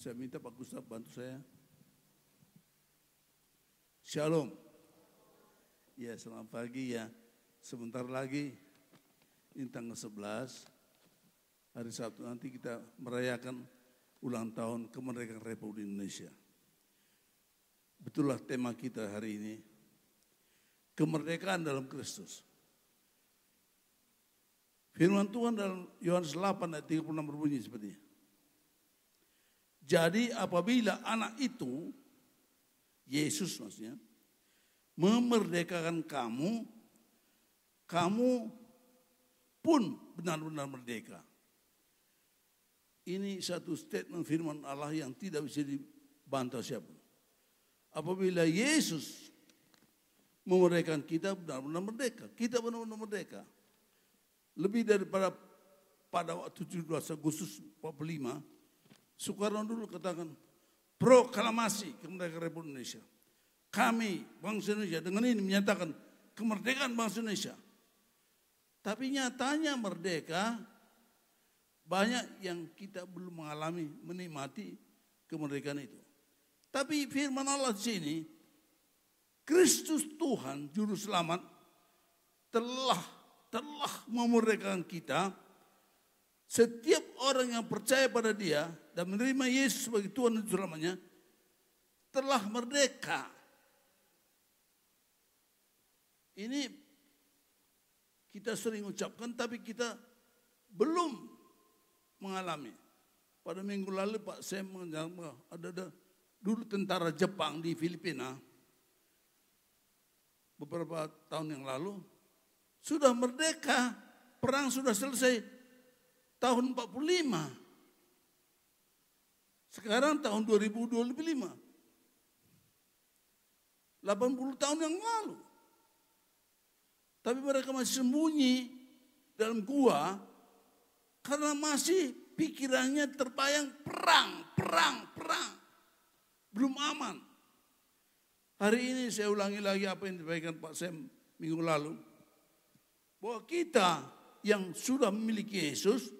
Saya minta Pak Gustaf bantu saya. Shalom. Ya, selamat pagi ya. Sebentar lagi, ini tanggal 11, hari Sabtu nanti kita merayakan ulang tahun kemerdekaan Republik Indonesia. Betullah tema kita hari ini, kemerdekaan dalam Kristus. Firman Tuhan dalam Yohanes 8 ayat 36 berbunyi seperti ini. Jadi apabila anak itu, Yesus maksudnya, memerdekakan kamu, kamu pun benar-benar merdeka. Ini satu statement firman Allah yang tidak bisa dibantah siapapun. Apabila Yesus memerdekakan kita, benar-benar merdeka. Kita benar-benar merdeka. Lebih daripada pada waktu 17 Agustus 45, Soekarno dulu katakan proklamasi kemerdekaan Republik Indonesia. Kami bangsa Indonesia dengan ini menyatakan kemerdekaan bangsa Indonesia. Tapi nyatanya merdeka, banyak yang kita belum mengalami, menikmati kemerdekaan itu. Tapi firman Allah di sini, Kristus Tuhan Juru Selamat telah memerdekakan kita. Setiap orang yang percaya pada Dia dan menerima Yesus sebagai Tuhan dan Juru Selamatnya telah merdeka. Ini kita sering ucapkan tapi kita belum mengalami. Pada minggu lalu Pak Sam mengajarkan ada dulu tentara Jepang di Filipina beberapa tahun yang lalu sudah merdeka, perang sudah selesai tahun 45. Sekarang tahun 2025. 80 tahun yang lalu. Tapi mereka masih sembunyi dalam gua karena masih pikirannya terbayang perang. Belum aman. Hari ini saya ulangi lagi apa yang disampaikan Pak Sam minggu lalu. Bahwa kita yang sudah memiliki Yesus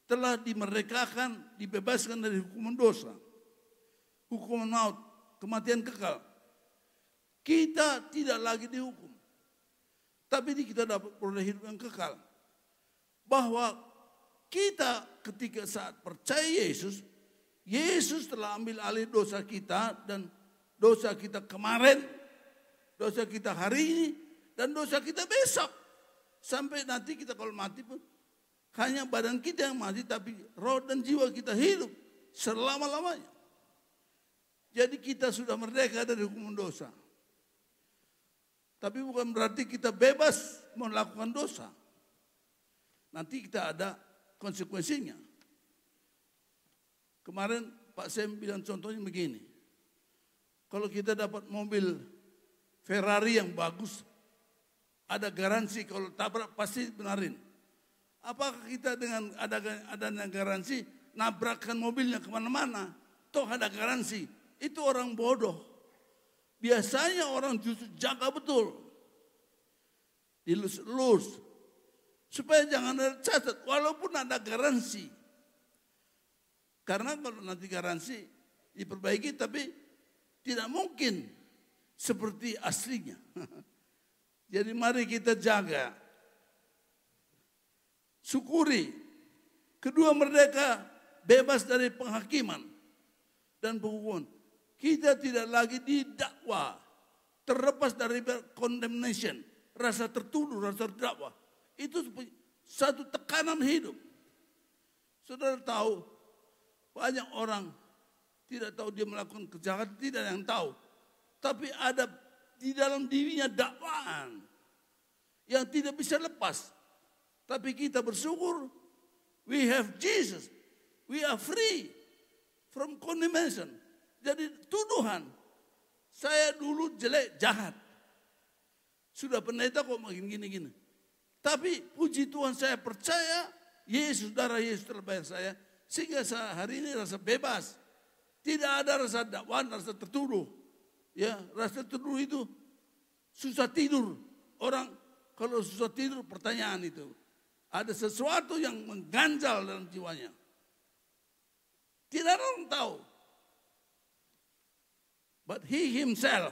telah dimerdekakan, dibebaskan dari hukuman dosa, hukuman maut, kematian kekal. Kita tidak lagi dihukum, tapi kita dapat peroleh hidup yang kekal. Bahwa kita ketika saat percaya Yesus, Yesus telah ambil alih dosa kita dan dosa kita kemarin, dosa kita hari ini, dan dosa kita besok. Sampai nanti kita kalau mati pun hanya badan kita yang mati, tapi roh dan jiwa kita hidup selama-lamanya. Jadi kita sudah merdeka dari hukuman dosa. Tapi bukan berarti kita bebas melakukan dosa. Nanti kita ada konsekuensinya. Kemarin Pak Sam bilang contohnya begini. Kalau kita dapat mobil Ferrari yang bagus, ada garansi kalau tabrak pasti benarin. Apakah kita dengan adanya garansi nabrakkan mobilnya kemana-mana? Toh ada garansi. Itu orang bodoh. Biasanya orang justru jaga betul. Dilus-lus. Supaya jangan ada catat walaupun ada garansi. Karena kalau nanti garansi diperbaiki tapi tidak mungkin seperti aslinya. Jadi mari kita jaga. Syukuri. Kedua merdeka, bebas dari penghakiman dan penghukuman. Kita tidak lagi didakwa. Terlepas dari condemnation. Rasa tertuduh, rasa terdakwa. Itu satu tekanan hidup. Saudara tahu, banyak orang tidak tahu dia melakukan kejahatan, tidak ada yang tahu. Tapi ada di dalam dirinya dakwaan yang tidak bisa lepas. Tapi kita bersyukur, we have Jesus, we are free from condemnation. Jadi tuduhan, saya dulu jelek, jahat. Sudah pendeta kok makin gini-gini. Tapi puji Tuhan saya percaya, Yesus, darah Yesus telah bayar saya. Sehingga saya hari ini rasa bebas. Tidak ada rasa dakwaan, rasa tertuduh. Ya, rasa tertuduh itu susah tidur. Orang kalau susah tidur pertanyaan itu. Ada sesuatu yang mengganjal dalam jiwanya. Tidak ada orang tahu. but he himself,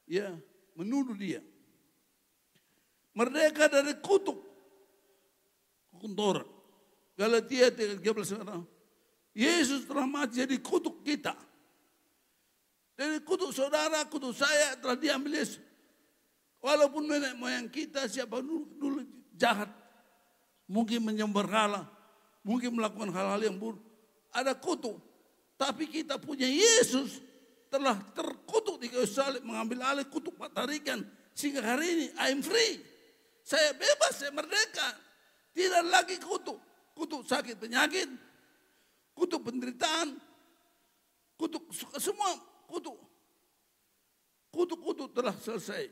ya, menuduh dia. Merdeka dari kutuk kunturan. Galatia 3:13. Yesus telah mati jadi kutuk kita. Dari kutuk saudara, kutuk saya telah diambil Yesus. Walaupun nenek moyang kita siapa dulu jahat, mungkin menyembah berhala, mungkin melakukan hal-hal yang buruk, ada kutuk. Tapi kita punya Yesus telah terkutuk di kayu salib, mengambil alih kutuk patarikan, sehingga hari ini I'm free. Saya bebas, saya merdeka. Tidak lagi kutuk. Kutuk sakit penyakit, kutuk penderitaan, kutuk semua kutuk. Kutuk-kutuk telah selesai.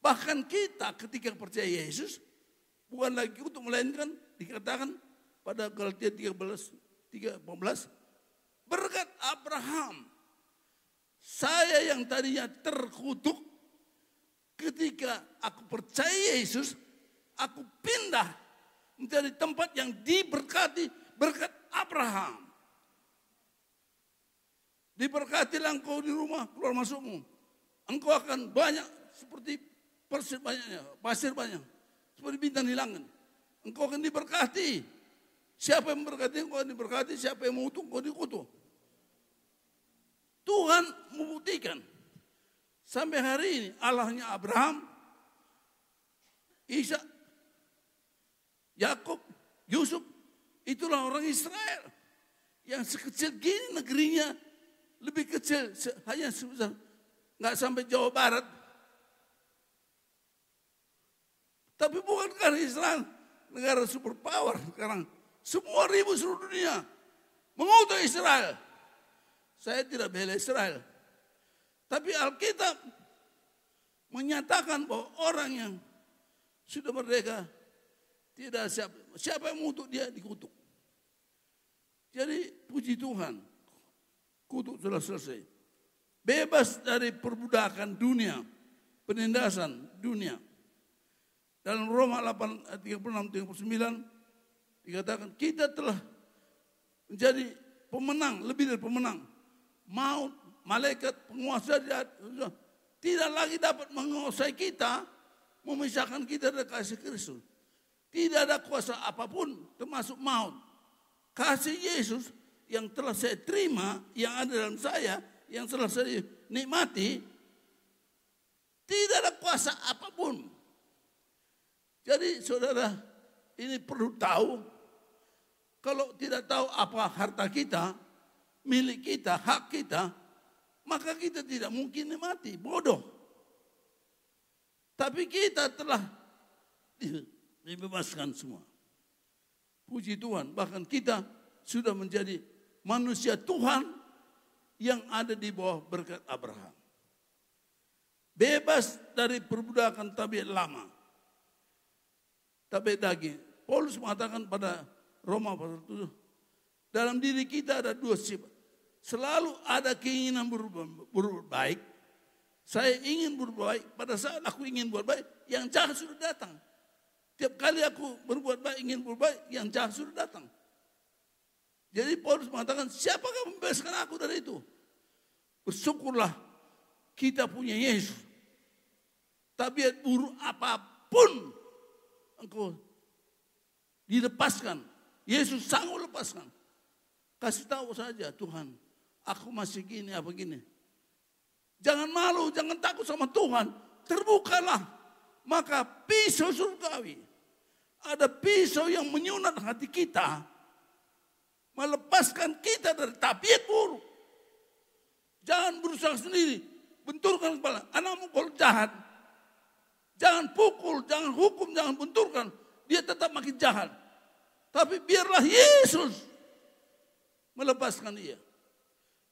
Bahkan kita ketika percaya Yesus, bukan lagi kutuk, melainkan dikatakan pada Galatia 3:14, berkat Abraham, saya yang tadinya terkutuk, ketika aku percaya Yesus, aku pindah menjadi tempat yang diberkati berkat Abraham. Diberkatilah engkau di rumah keluar masukmu. Engkau akan banyak seperti pasir banyak, seperti bintang di langit. Engkau akan diberkati. Siapa yang memberkati engkau akan diberkati, siapa yang mengutuk engkau dikutuk. Tuhan membuktikan sampai hari ini Allahnya Abraham, Ishak, Yakub, Yusuf, itulah orang Israel yang sekecil gini negerinya, lebih kecil, hanya sebesar nggak sampai Jawa Barat. Tapi bukan karena Israel negara superpower sekarang, semua ribut seluruh dunia mengutuk Israel. Saya tidak bela Israel, tapi Alkitab menyatakan bahwa orang yang sudah merdeka tidak siapa yang mengutuk dia dikutuk. Jadi puji Tuhan, kutuk sudah selesai. Bebas dari perbudakan dunia, penindasan dunia. Dalam Roma 8:36-39 dikatakan kita telah menjadi pemenang, lebih dari pemenang. Maut, malaikat, penguasa tidak lagi dapat menguasai kita, memisahkan kita dari kasih Kristus. Tidak ada kuasa apapun termasuk maut. Kasih Yesus yang telah saya terima, yang ada dalam saya, yang telah saya nikmati, tidak ada kuasa apapun. Jadi saudara, ini perlu tahu, kalau tidak tahu apa harta kita, milik kita, hak kita, maka kita tidak mungkin nikmati, bodoh. Tapi kita telah dibebaskan semua. Puji Tuhan, bahkan kita sudah menjadi manusia Tuhan yang ada di bawah berkat Abraham. Bebas dari perbudakan tabiat lama, tabiat daging. Paulus mengatakan pada Roma pasal 7, dalam diri kita ada dua sifat. Selalu ada keinginan berbuat baik. Saya ingin berbuat baik. Pada saat aku ingin berbuat baik, yang jahat sudah datang. Tiap kali aku berbuat baik, ingin berbuat baik, yang jahat sudah datang. Jadi Paulus mengatakan, siapakah membebaskan aku dari itu? Bersyukurlah kita punya Yesus. Tabiat buruk apapun engkau dilepaskan. Yesus sanggup lepaskan. Kasih tahu saja, Tuhan, aku masih gini, apa gini. Jangan malu, jangan takut sama Tuhan. Terbukalah. Maka pisau surgawi, ada pisau yang menyunat hati kita, melepaskan kita dari tabiat buruk. Jangan berusaha sendiri, benturkan kepala. Anakmu kalau jahat, jangan pukul, jangan hukum, jangan benturkan. Dia tetap makin jahat. Tapi biarlah Yesus melepaskan dia.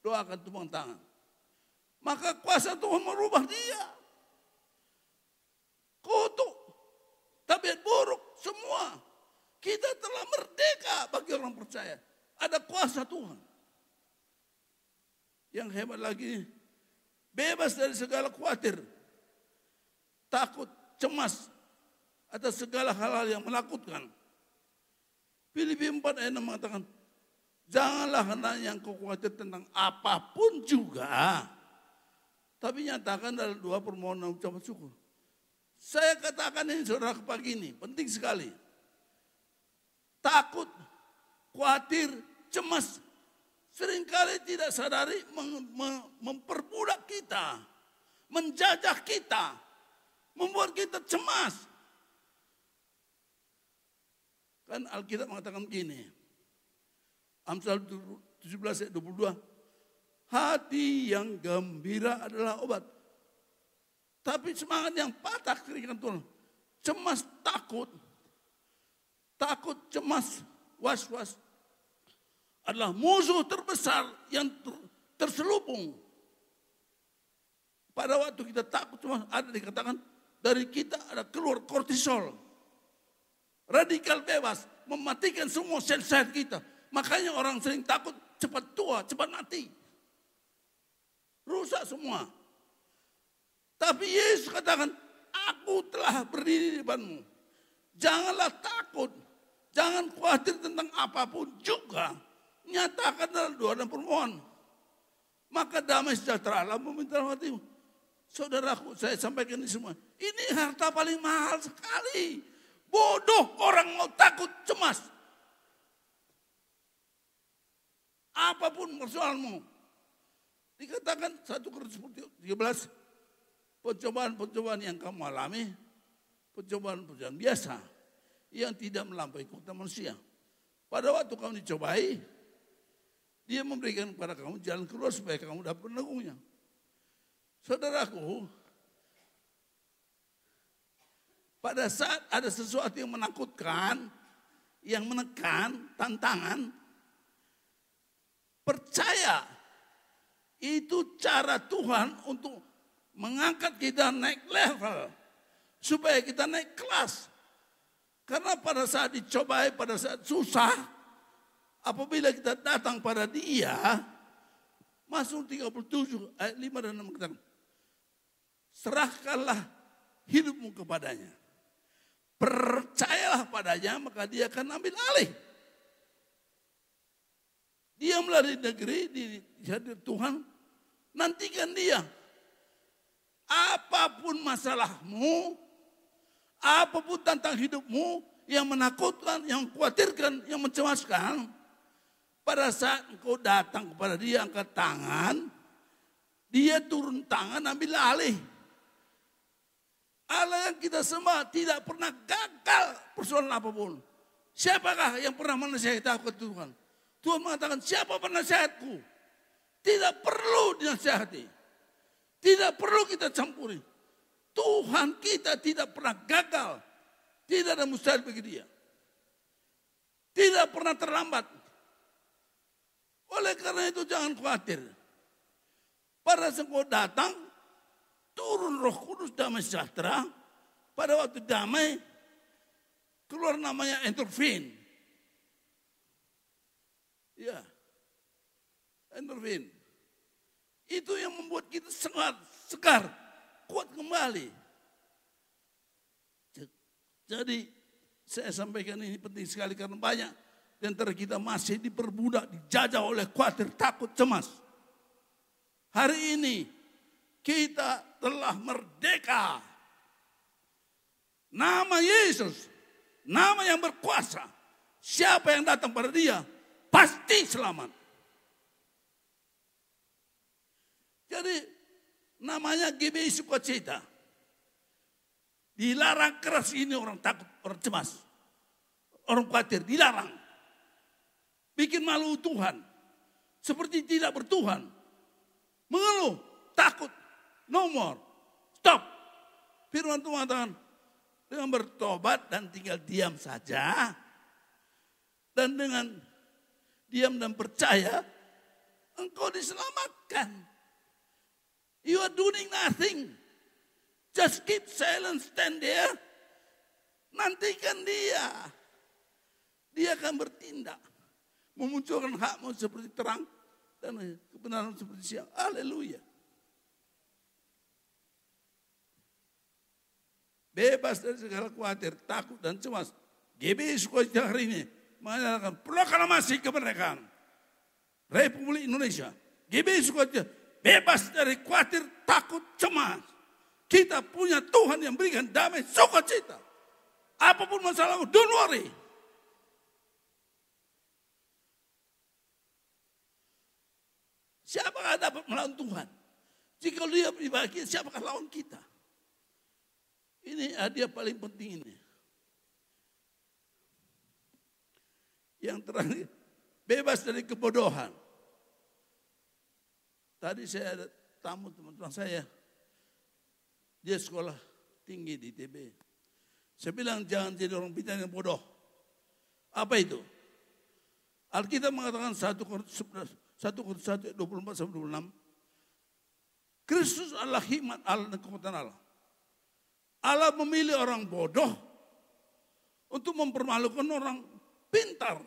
Doakan tepuk tangan. Maka kuasa Tuhan merubah dia. Kutuk, tabiat buruk, semua. Kita telah merdeka bagi orang percaya. Ada kuasa Tuhan. Yang hebat lagi, bebas dari segala khawatir, takut, cemas, atas segala hal-hal yang menakutkan. Filipi 4 ayat 6 mengatakan, Janganlah hendaknya engkau khawatir tentang apapun juga. Tapi nyatakan dalam doa permohonan ucapan syukur. Saya katakan ini saudara pagi ini, penting sekali. Takut, khawatir, cemas. Seringkali tidak sadari memperbudak kita. Menjajah kita. Membuat kita cemas. Kan Alkitab mengatakan begini. Amsal 17 ayat 22. Hati yang gembira adalah obat. Tapi semangat yang patah keringat Tuhan. Cemas, takut. Takut, cemas, was-was. Adalah musuh terbesar yang terselubung. Pada waktu kita takut, cuma ada dikatakan dari kita ada keluar kortisol. Radikal bebas, mematikan semua sel-sel kita. Makanya orang sering takut cepat tua, cepat mati. Rusak semua. Tapi Yesus katakan, aku telah berdiri di depanmu. Janganlah takut, jangan khawatir tentang apapun juga. Nyatakan dalam doa dan permohonan. Maka damai sejahtera Allah meminta hatimu. Saudaraku, saya sampaikan ini semua. Ini harta paling mahal sekali. Bodoh orang mau takut, cemas. Apapun persoalanmu. Dikatakan 1 Korintus 13. Pencobaan-pencobaan yang kamu alami. Pencobaan-pencobaan biasa. Yang tidak melampaui kekuatan manusia. Pada waktu kamu dicobai. Dia memberikan kepada kamu jalan keluar supaya kamu dapat menanggungnya. Saudaraku, pada saat ada sesuatu yang menakutkan, yang menekan, tantangan, percaya itu cara Tuhan untuk mengangkat kita naik level, supaya kita naik kelas. Karena pada saat dicobai, pada saat susah, apabila kita datang pada Dia, Mazmur 37 ayat 5 dan 6 katakan, serahkanlah hidupmu kepadanya. Percayalah padanya, maka Dia akan ambil alih. Diamlah di negeri, di hadir Tuhan, nantikan Dia. Apapun masalahmu, apapun tentang hidupmu, yang menakutkan, yang khawatirkan, yang mencemaskan, pada saat engkau datang kepada Dia, angkat tangan, Dia turun tangan, ambil alih. Allah yang kita sembah tidak pernah gagal persoalan apapun. Siapakah yang pernah menasihati aku ke Tuhan? Tuhan mengatakan, siapa penasihatku? Tidak perlu dinasihati. Tidak perlu kita campuri. Tuhan kita tidak pernah gagal. Tidak ada mustahil bagi Dia. Tidak pernah terlambat. Oleh karena itu jangan khawatir. Pada saat engkau datang, turun Roh Kudus damai sejahtera. Pada waktu damai, keluar namanya endorfin. Ya, endorfin. Itu yang membuat kita segar, kuat kembali. Jadi saya sampaikan ini penting sekali karena banyak di antara kita masih diperbudak, dijajah oleh khawatir, takut, cemas. Hari ini kita telah merdeka. Nama Yesus, nama yang berkuasa. Siapa yang datang pada Dia pasti selamat. Jadi namanya GBI Sukacita. Dilarang keras ini orang takut, orang cemas. Orang khawatir, dilarang. Bikin malu Tuhan. Seperti tidak bertuhan. Mengeluh, takut, no more, stop. Firman Tuhan mengatakan, dengan bertobat dan tinggal diam saja. Dan dengan diam dan percaya, engkau diselamatkan. You are doing nothing. Just keep silent, stand there. Nantikan Dia. Dia akan bertindak. Memunculkan hakmu seperti terang. Dan kebenaran seperti siang. Haleluya. Bebas dari segala khawatir, takut dan cemas. GBI Sukacita hari ini mengatakan proklamasi kemerdekaan. Republik Indonesia. GBI Sukacita bebas dari khawatir, takut, cemas. Kita punya Tuhan yang berikan damai, sukacita. Apapun masalahmu, don't worry. Siapakah dapat melawan Tuhan? Jika dia bahagia, siapakah lawan kita? Ini hadiah paling penting ini. Yang terakhir, bebas dari kebodohan. Tadi saya ada tamu teman-teman saya. Dia sekolah tinggi di ITB. Saya bilang jangan jadi orang pintar yang bodoh. Apa itu? Alkitab mengatakan 1 Korintus 1 24-26. Kristus adalah hikmat Allah dan kekuatan Allah. Allah memilih orang bodoh untuk mempermalukan orang pintar.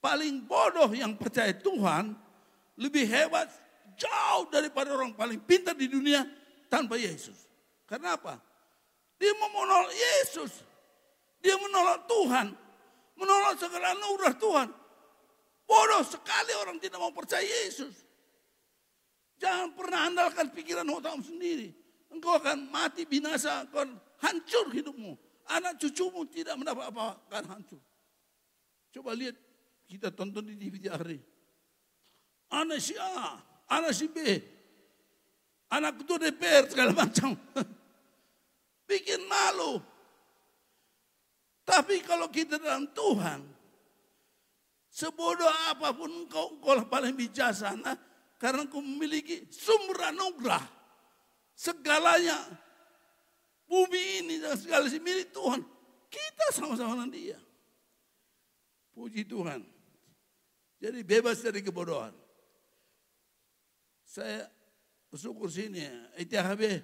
Paling bodoh yang percaya Tuhan lebih hebat jauh daripada orang paling pintar di dunia tanpa Yesus. Karena apa? Dia mau menolak Yesus. Dia menolak Tuhan. Menolak segala anugerah Tuhan. Bodoh sekali orang tidak mau percaya Yesus. Jangan pernah andalkan pikiran otakmu sendiri. Engkau akan mati binasa, engkau akan hancur hidupmu. Anak cucumu tidak mendapat apa-apa, akan hancur. Coba lihat, kita tonton di TV hari. Anak si A, anak si B, anak ketua DPR segala macam. Bikin malu. Tapi kalau kita dalam Tuhan, sebodoh apapun engkau paling bijaksana karena engkau memiliki sumber anugerah. Segalanya, bumi ini dan segala milik Tuhan. Kita sama-sama dengan dia. Puji Tuhan. Jadi bebas dari kebodohan. Saya bersyukur sini, ITHB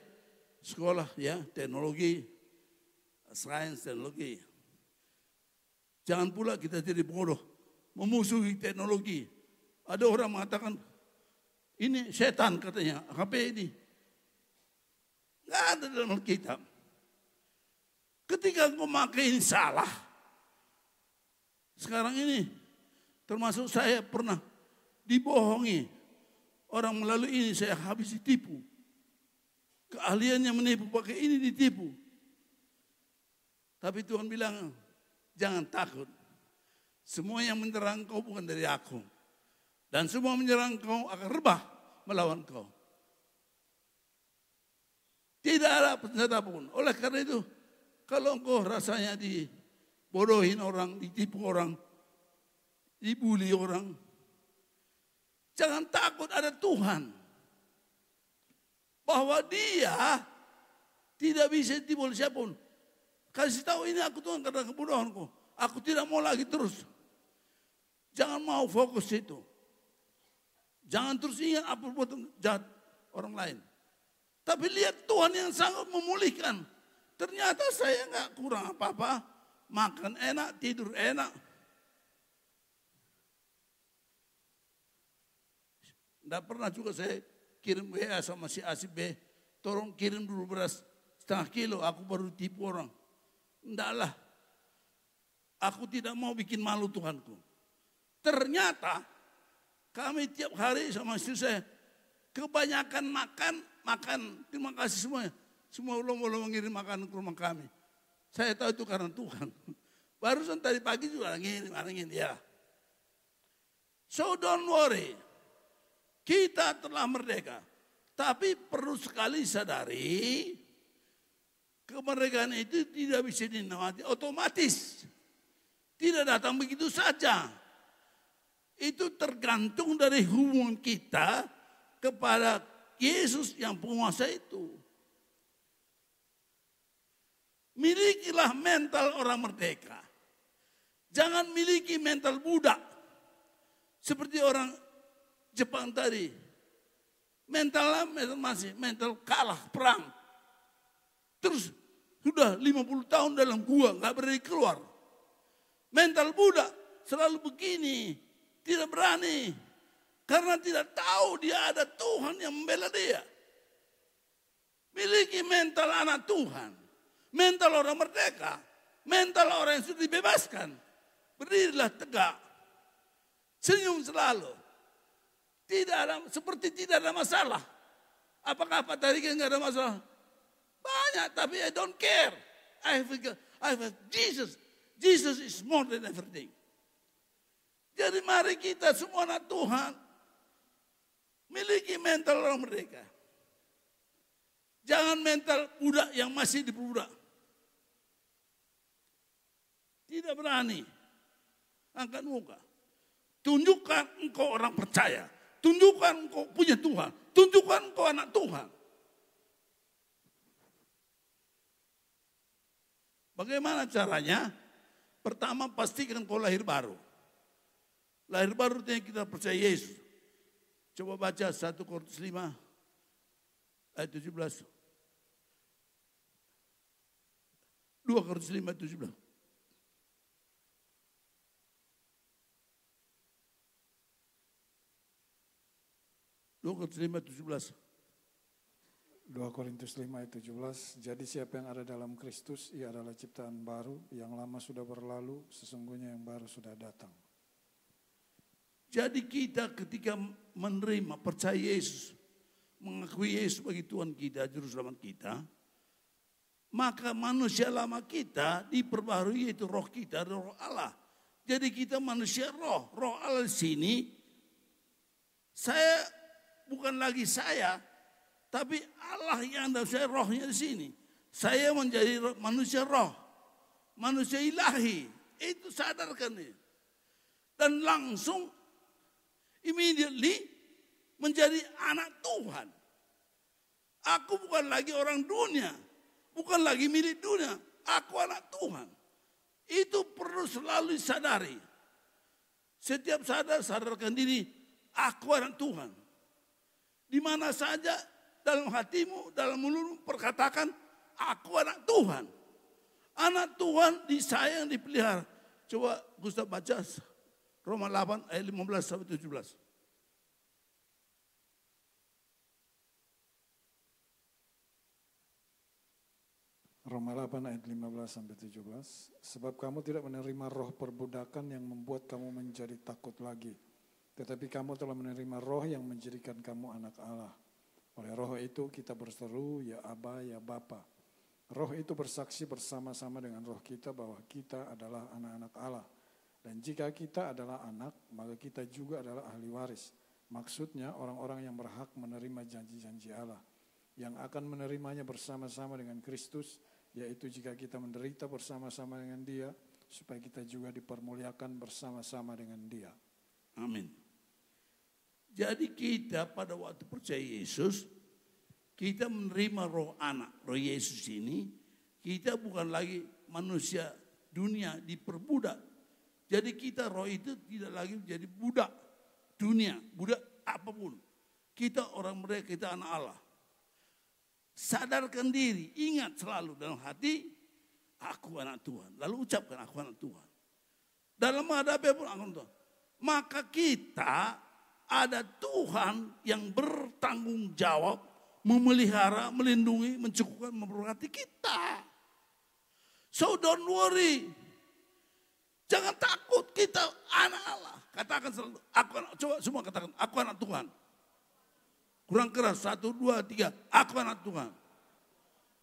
sekolah ya, teknologi, sains, teknologi. Jangan pula kita jadi bodoh, memusuhi teknologi. Ada orang mengatakan, ini setan katanya, HP ini. Nggak ada dalam Alkitab. Ketika engkau memakai ini salah. Sekarang ini, termasuk saya pernah dibohongi. Orang melalui ini saya habis ditipu. Keahliannya menipu, pakai ini ditipu. Tapi Tuhan bilang, jangan takut. Semua yang menyerang kau bukan dari aku. Dan semua menyerang kau akan rebah melawan kau. Tidak ada senjata pun. Oleh karena itu, kalau engkau rasanya dibodohin orang, ditipu orang, dibuli orang, jangan takut, ada Tuhan. Bahwa dia tidak bisa ditipu oleh siapapun. Kasih tahu ini aku Tuhan karena kebodohanku. Aku tidak mau lagi terus. Jangan mau fokus itu. Jangan terus ingat apa buat jahat orang lain. Tapi lihat Tuhan yang sangat memulihkan. Ternyata saya nggak kurang apa-apa. Makan enak, tidur enak. Tidak pernah juga saya kirim WA sama si A si B. Tolong kirim dulu beras 0,5 kilo. Aku baru tipu orang. Tidaklah. Aku tidak mau bikin malu Tuhanku. Ternyata kami tiap hari sama istri saya kebanyakan makan. Terima kasih semuanya. Semua ulama-ulama mengirim makanan ke rumah kami. Saya tahu itu karena Tuhan. Barusan tadi pagi juga ngirim ya. So don't worry. Kita telah merdeka. Tapi perlu sekali sadari, kemerdekaan itu tidak bisa dinikmati otomatis. Tidak datang begitu saja. Itu tergantung dari hubungan kita kepada Yesus yang penguasa itu. Milikilah mental orang merdeka. Jangan miliki mental budak. Seperti orang Jepang tadi. Mental kalah perang. Terus sudah 50 tahun dalam gua gak berani keluar. Mental budak selalu begini. Tidak berani. Karena tidak tahu dia ada Tuhan yang membela dia. Miliki mental anak Tuhan. Mental orang merdeka. Mental orang yang sudah dibebaskan. Berdirilah tegak. Senyum selalu. Seperti tidak ada masalah. Apakah Pak Tarigan nggak ada masalah? Banyak, tapi I don't care. I have Jesus. Jesus is more than everything. Jadi mari kita semua anak Tuhan miliki mental orang merdeka. Jangan mental budak yang masih diperbudak. Tidak berani. Angkat muka. Tunjukkan engkau orang percaya. Tunjukkan engkau punya Tuhan. Tunjukkan engkau anak Tuhan. Bagaimana caranya? Pertama, pastikan kau lahir baru. Lahir baru itu yang kita percaya Yesus. Coba baca 1 Korintus 5 ayat 17. 2 Korintus 5 ayat 17. Korintus 5 ayat 17. 2 Korintus 5 ayat 17. Jadi siapa yang ada dalam Kristus, ia adalah ciptaan baru, yang lama sudah berlalu, sesungguhnya yang baru sudah datang. Jadi kita ketika menerima, percaya Yesus, mengakui Yesus sebagai Tuhan kita, Juru Selamat kita, maka manusia lama kita diperbarui, yaitu roh kita, roh Allah. Jadi kita manusia roh Allah di sini. Saya bukan lagi saya, tapi Allah yang ada saya, rohnya di sini. Saya menjadi manusia roh, manusia ilahi. Itu sadarkan nih. Dan langsung immediately menjadi anak Tuhan. Aku bukan lagi orang dunia, bukan lagi milik dunia. Aku anak Tuhan. Itu perlu selalu disadari. Setiap sadarkan diri, aku anak Tuhan. Di mana saja dalam hatimu, dalam mulutmu perkatakan, aku anak Tuhan. Anak Tuhan disayang, dipelihara. Coba Gustaf baca Roma 8 ayat 15 sampai 17. Roma 8 ayat 15 sampai 17. Sebab kamu tidak menerima roh perbudakan yang membuat kamu menjadi takut lagi. Tetapi kamu telah menerima roh yang menjadikan kamu anak Allah. Oleh roh itu kita berseru, ya Aba, ya Bapa. Roh itu bersaksi bersama-sama dengan roh kita bahwa kita adalah anak-anak Allah. Dan jika kita adalah anak, maka kita juga adalah ahli waris. Maksudnya orang-orang yang berhak menerima janji-janji Allah. Yang akan menerimanya bersama-sama dengan Kristus, yaitu jika kita menderita bersama-sama dengan Dia, supaya kita juga dipermuliakan bersama-sama dengan Dia. Amin. Jadi kita pada waktu percaya Yesus, kita menerima roh anak, roh Yesus ini, kita bukan lagi manusia dunia diperbudak. Jadi kita roh itu tidak lagi menjadi budak dunia, budak apapun. Kita orang mereka, kita anak Allah. Sadarkan diri, ingat selalu dalam hati, aku anak Tuhan. Lalu ucapkan aku anak Tuhan. Dalam menghadapi pun aku anak Tuhan. Maka kita ada Tuhan yang bertanggung jawab, memelihara, melindungi, mencukupkan, memberkati kita. So don't worry. Jangan takut, kita anak Allah. Katakan selalu, aku anak, coba semua katakan, aku anak Tuhan. Kurang keras, 1, 2, 3, aku anak Tuhan.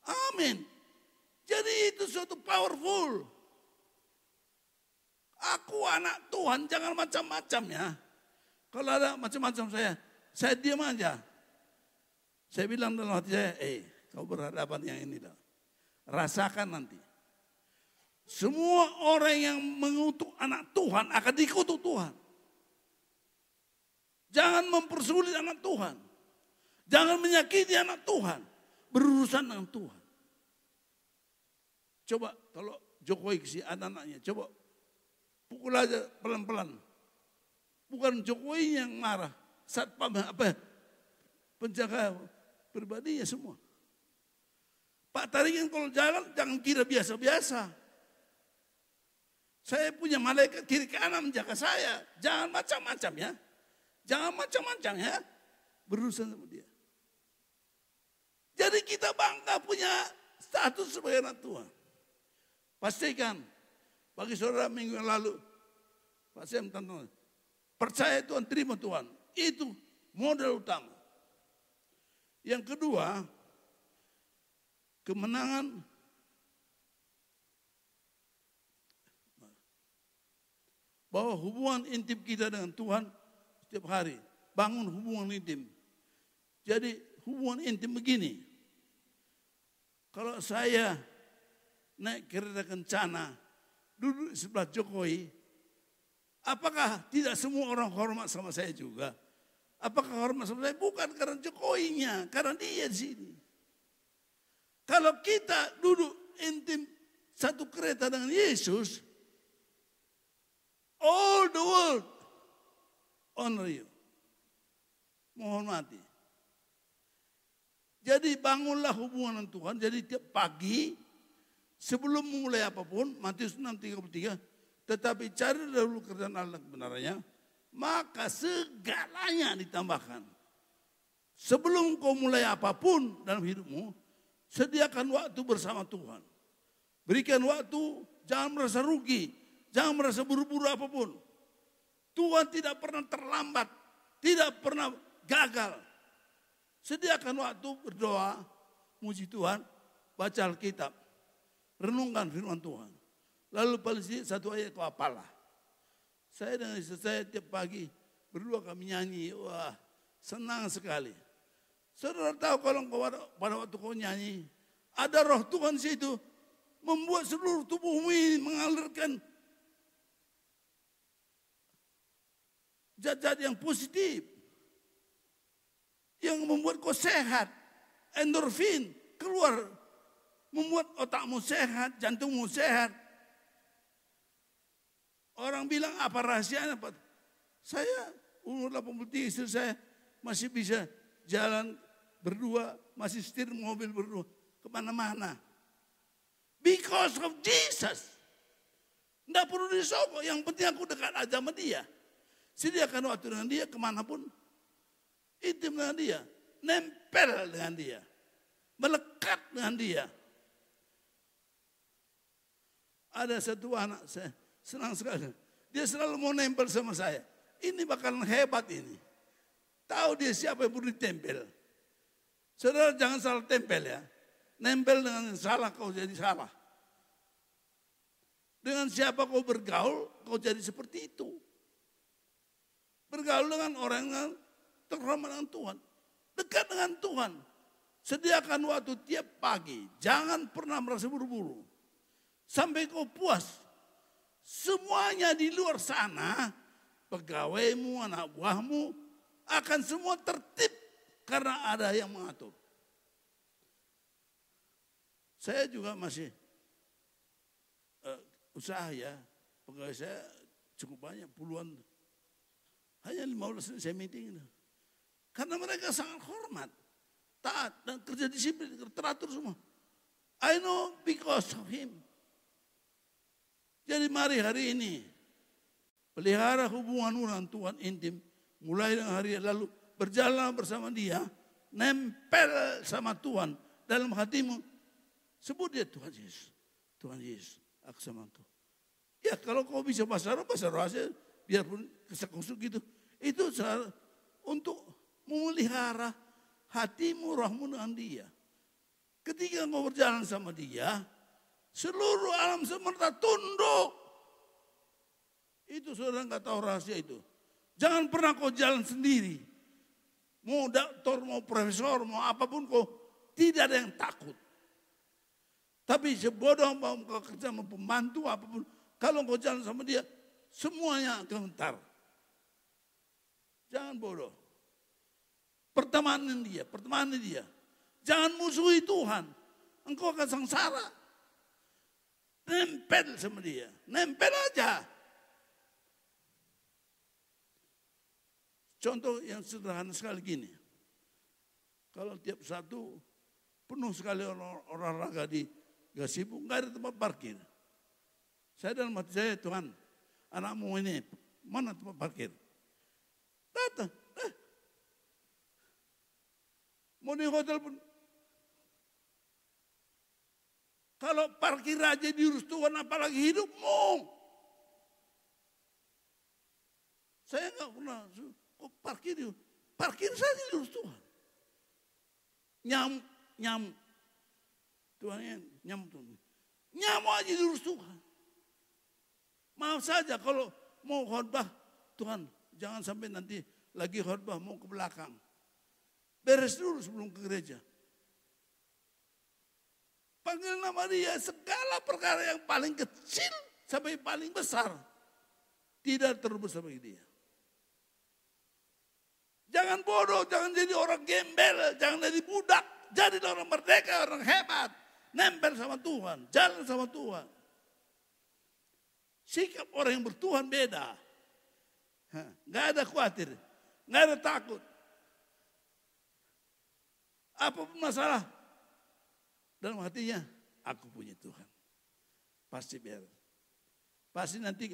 Amin. Jadi itu suatu powerful. Aku anak Tuhan, jangan macam-macam ya. Kalau ada macam-macam saya diam aja. Saya bilang dalam hati saya, kau berhadapan yang ini dah. Rasakan nanti. Semua orang yang mengutuk anak Tuhan akan dikutuk Tuhan. Jangan mempersulit anak Tuhan. Jangan menyakiti anak Tuhan. Berurusan dengan Tuhan. Coba kalau Jokowi kasih anak-anaknya, coba pukul aja pelan-pelan. Bukan Jokowi yang marah. Satpam penjaga pribadinya semua. Pak Tarigan kalau jalan jangan kira biasa-biasa. Saya punya malaikat kiri kanan menjaga saya. Jangan macam-macam ya. Jangan macam-macam ya. Berurusan sama dia. Jadi kita bangga punya status sebagai anak Tuhan. Pastikan, bagi saudara minggu yang lalu, Pak Sam tonton, percaya Tuhan, terima Tuhan. Itu modal utama. Yang kedua, kemenangan bahwa hubungan intim kita dengan Tuhan setiap hari. Bangun hubungan intim. Jadi hubungan intim begini. Kalau saya naik kereta kencana, duduk di sebelah Jokowi, apakah tidak semua orang hormat sama saya juga? Apakah hormat sama saya? Bukan karena Jokowinya, karena dia di sini. Kalau kita duduk intim satu kereta dengan Yesus, all the world honor you. Menghormati. Jadi bangunlah hubungan dengan Tuhan. Jadi tiap pagi sebelum memulai apapun, Matius 6:33, tetapi cari dahulu kerajaan Allah kebenarannya, maka segalanya ditambahkan. Sebelum kau mulai apapun dalam hidupmu, sediakan waktu bersama Tuhan. Berikan waktu, jangan merasa rugi, jangan merasa buru-buru apapun. Tuhan tidak pernah terlambat, tidak pernah gagal. Sediakan waktu berdoa, muji Tuhan, baca Alkitab, renungkan firman Tuhan. Lalu paling sedikit satu ayat kau apalah. Saya dengan istri saya tiap pagi berdua kami nyanyi, wah senang sekali. Saudara tahu kalau pada waktu kau nyanyi, ada roh Tuhan di situ, membuat seluruh tubuhmu ini mengalirkan zat-zat yang positif, yang membuat kau sehat, endorfin keluar, membuat otakmu sehat, jantungmu sehat. Orang bilang apa rahasianya? Saya umur 83, istri saya masih bisa jalan berdua, masih setir mobil berdua kemana-mana. Because of Jesus. Tidak perlu disogok, yang penting aku dekat aja sama dia. Sediakan waktu dengan dia kemanapun. Intim dengan dia, nempel dengan dia, melekat dengan dia. Ada satu anak saya senang sekali. Dia selalu mau nempel sama saya. Ini bakalan hebat ini. Tahu dia siapa yang perlu ditempel. Saudara jangan salah tempel ya. Nempel dengan yang salah kau jadi salah. Dengan siapa kau bergaul, kau jadi seperti itu. Bergaul dengan orang yang terhormat dengan Tuhan. Dekat dengan Tuhan. Sediakan waktu tiap pagi. Jangan pernah merasa buru-buru. Sampai kau puas. Semuanya di luar sana, pegawaimu, anak buahmu, akan semua tertib karena ada yang mengatur. Saya juga masih usaha ya, pegawai saya cukup banyak, puluhan. Hanya 15 saya meeting. Karena mereka sangat hormat, taat, dan kerja disiplin, teratur semua. I know because of him. Jadi mari hari ini pelihara hubunganmu dengan Tuhan intim. Mulai dengan hari lalu berjalan bersama dia. Nempel sama Tuhan dalam hatimu. Sebut dia Tuhan Yesus. Tuhan Yesus, aku sama Tuhan. Ya kalau kau bisa bahasa rahasia, biarpun kesak-kusuk gitu. Itu untuk memelihara hatimu, rohmu dengan dia. Ketika kau berjalan sama dia, seluruh alam semesta tunduk. Itu saudara nggak tahu rahasia itu. Jangan pernah kau jalan sendiri. Mau doktor, mau profesor, mau apapun kau tidak ada yang takut. Tapi sebodoh mau kau kerja sama pembantu apapun, kalau kau jalan sama dia, semuanya gemetar. Jangan bodoh. Pertemanan dia. Jangan musuhi Tuhan. Engkau akan sengsara. Nempel sama dia. Nempel aja. Contoh yang sederhana sekali gini. Kalau tiap satu penuh sekali olahraga di gazebo, nggak ada tempat parkir. Saya dalam hati saya, Tuhan, anakmu ini mana tempat parkir? Datang. Mau di hotel pun. Kalau parkir aja diurus Tuhan, apalagi hidupmu. Saya nggak pernah parkir saja diurus Tuhan. Nyamuk. Tuhan nyamuk aja diurus Tuhan. Maaf saja kalau mau khotbah, Tuhan jangan sampai nanti lagi khotbah mau ke belakang. Beres dulu sebelum ke gereja. Panggil nama dia, segala perkara yang paling kecil sampai paling besar tidak terubus sama dia. Jangan bodoh, jangan jadi orang gembel, jangan jadi budak, jadi orang merdeka, orang hebat. Nempel sama Tuhan, jalan sama Tuhan. Sikap orang yang bertuhan beda. Nggak ada khawatir, nggak ada takut. Apapun masalah, dalam hatinya, aku punya Tuhan. Pasti beres. Pasti nanti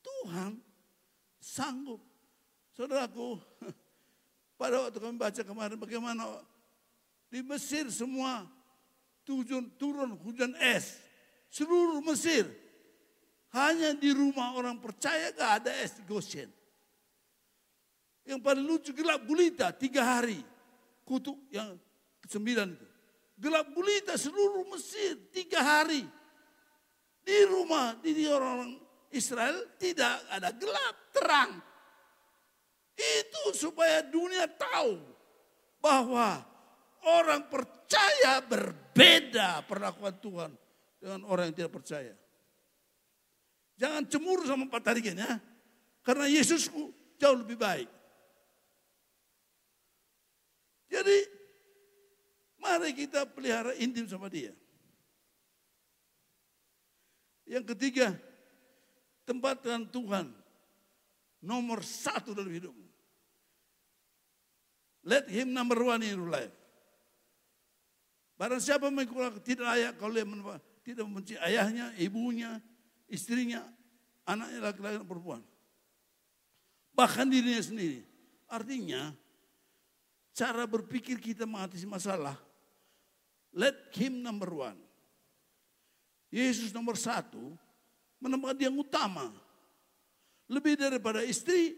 Tuhan sanggup. Saudaraku, pada waktu kami baca kemarin bagaimana di Mesir semua turun hujan es. Seluruh Mesir. Hanya di rumah orang percaya gak ada es di Goshen. Yang paling lucu gelap gulita 3 hari. Kutuk yang ke-9 itu. Gelap gulita seluruh Mesir 3 hari. Di rumah di orang Israel tidak ada gelap, terang. Itu supaya dunia tahu bahwa orang percaya berbeda perlakuan Tuhan dengan orang yang tidak percaya. Jangan cemburu sama Pak Tarigen ya. Karena Yesusku jauh lebih baik. Jadi mari kita pelihara intim sama dia. Yang ketiga, tempatkan Tuhan nomor 1 dalam hidupmu. Let him number 1 in your life. Barang siapa tidak layak kalau dia tidak membenci ayahnya, ibunya, istrinya, anaknya laki-laki dan perempuan. Bahkan dirinya sendiri. Artinya, cara berpikir kita mengatasi masalah, let him number 1. Yesus nomor 1, menempatkan dia yang utama. Lebih daripada istri,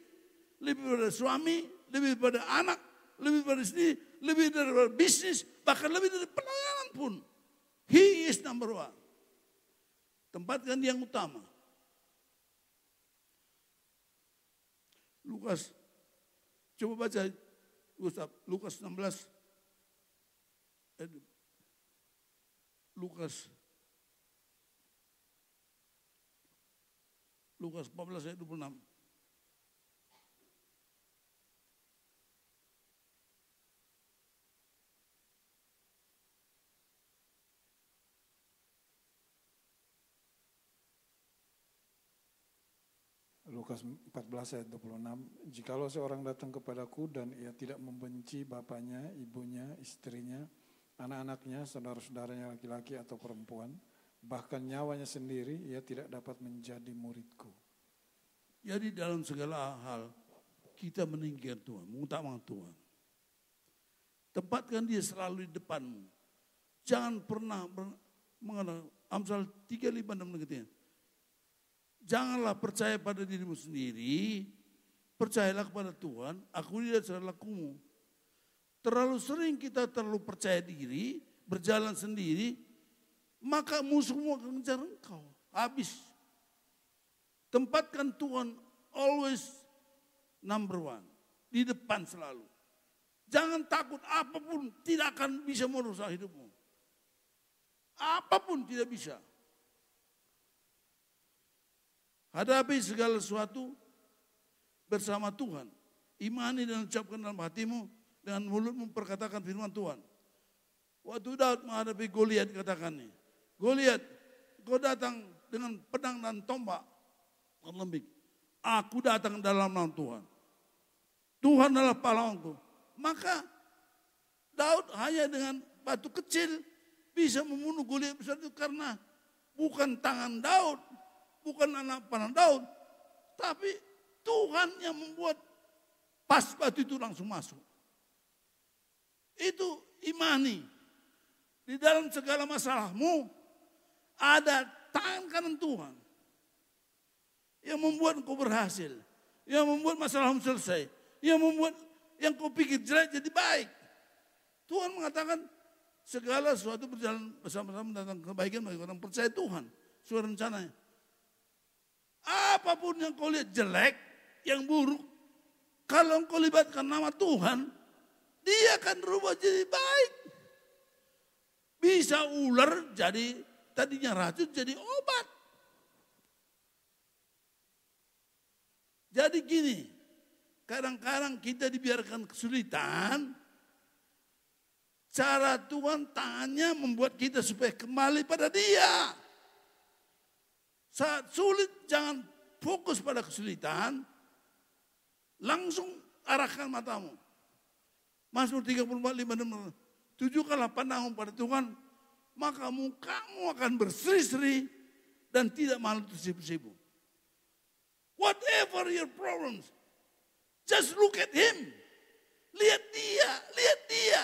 lebih daripada suami, lebih daripada anak, lebih daripada istri, lebih daripada bisnis, bahkan lebih dari pelayanan pun. He is number 1. Tempatkan dia yang utama. Lukas, coba baca Gustaf, Lukas 16. Lukas 14 ayat 26. Lukas 14 ayat 26, jikalau seorang datang kepadaku dan ia tidak membenci bapaknya, ibunya, istrinya, anak-anaknya, saudara-saudaranya laki-laki atau perempuan, bahkan nyawanya sendiri, ia tidak dapat menjadi muridku. Jadi dalam segala hal, kita meninggikan Tuhan, mengutamakan Tuhan. Tempatkan dia selalu di depanmu. Jangan pernah mengenal, Amsal 3:5 mengatakan, janganlah percaya pada dirimu sendiri, percayalah kepada Tuhan, akui dia segala lakumu. Terlalu sering kita terlalu percaya diri, berjalan sendiri, maka musuhmu akan mengejar engkau. Habis. Tempatkan Tuhan always number 1. Di depan selalu. Jangan takut, apapun tidak akan bisa merusak hidupmu. Apapun tidak bisa. Hadapi segala sesuatu bersama Tuhan. Imani dan ucapkan dalam hatimu, dengan mulutmu perkatakan firman Tuhan. Waktu Daud menghadapi Goliat katakannya, Goliat, kau datang dengan pedang dan tombak, lembik. Aku datang dalam nama Tuhan. Tuhan adalah pahlawanku. Maka Daud hanya dengan batu kecil bisa membunuh Goliat besar itu karena bukan tangan Daud, bukan anak panah Daud, tapi Tuhan yang membuat pas batu itu langsung masuk. Itu imani. Di dalam segala masalahmu ada tangan kanan Tuhan yang membuat engkau berhasil. Yang membuat masalahmu selesai. Yang membuat yang kau pikir jelek jadi baik. Tuhan mengatakan segala sesuatu berjalan bersama-sama datang kebaikan bagi orang percaya Tuhan. Sesuai rencananya. Apapun yang kau lihat jelek, yang buruk, kalau kau libatkan nama Tuhan, dia akan berubah jadi baik. Bisa ular jadi, tadinya racun jadi obat. Jadi gini, kadang-kadang kita dibiarkan kesulitan, cara Tuhan tangannya membuat kita supaya kembali pada Dia. Saat sulit jangan fokus pada kesulitan, langsung arahkan matamu. Mazmur 34, 5, 6, tujukanlah pandangmu pada Tuhan, maka mukamu akan berseri-seri dan tidak malu tersipu-sipu. Whatever your problems, just look at Him. Lihat Dia, lihat Dia.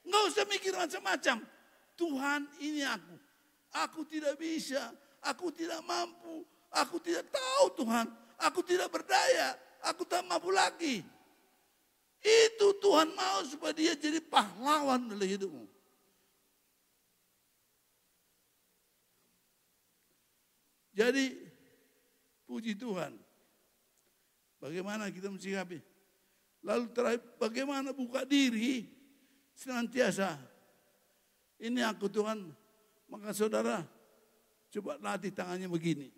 Nggak usah mikir macam-macam. Tuhan, ini aku. Aku tidak bisa, aku tidak mampu, aku tidak tahu Tuhan. Aku tidak berdaya, aku tak mampu lagi. Itu Tuhan mau supaya dia jadi pahlawan dalam hidupmu. Jadi puji Tuhan. Bagaimana kita mensikapi? Lalu terakhir, bagaimana buka diri senantiasa. Ini aku Tuhan. Maka saudara, coba latih tangannya begini.